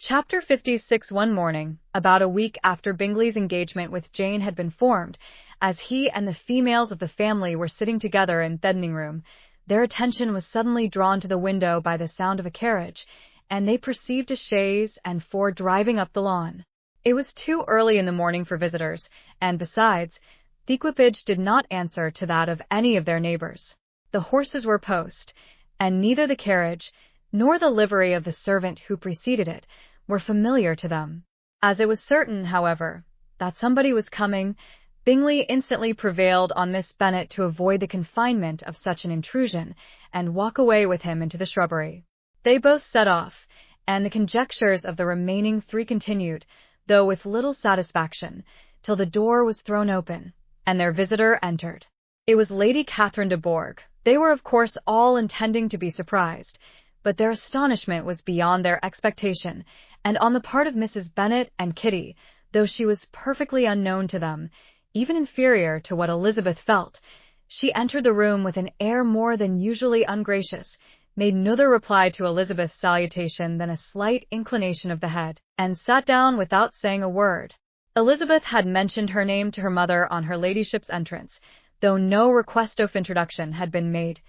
Chapter 56. One morning, about a week after Bingley's engagement with Jane had been formed, as he and the females of the family were sitting together in the dining room, their attention was suddenly drawn to the window by the sound of a carriage, and they perceived a chaise and four driving up the lawn. It was too early in the morning for visitors, and besides, the equipage did not answer to that of any of their neighbours. The horses were post, and neither the carriage nor the livery of the servant who preceded it were familiar to them. As it was certain, however, that somebody was coming, Bingley instantly prevailed on Miss Bennet to avoid the confinement of such an intrusion, and walk away with him into the shrubbery. They both set off, and the conjectures of the remaining three continued, though with little satisfaction, till the door was thrown open, and their visitor entered. It was Lady Catherine de Bourgh. They were of course all intending to be surprised, but their astonishment was beyond their expectation, and on the part of Mrs. Bennet and Kitty, though she was perfectly unknown to them, even inferior to what Elizabeth felt, she entered the room with an air more than usually ungracious, made no other reply to Elizabeth's salutation than a slight inclination of the head, and sat down without saying a word. Elizabeth had mentioned her name to her mother on her ladyship's entrance, though no request of introduction had been made.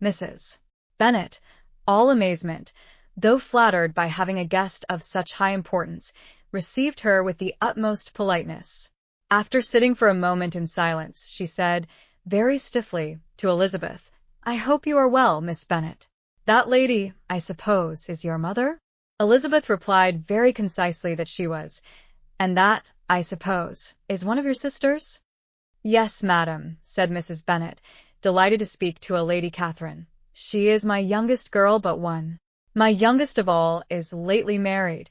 Mrs. Bennet, all amazement, though flattered by having a guest of such high importance, received her with the utmost politeness. After sitting for a moment in silence, she said, very stiffly, to Elizabeth, "I hope you are well, Miss Bennet. That lady, I suppose, is your mother?" Elizabeth replied very concisely that she was, "And that, I suppose, is one of your sisters?" "Yes, madam," said Mrs. Bennet, delighted to speak to a Lady Catherine. "She is my youngest girl but one. My youngest of all is lately married,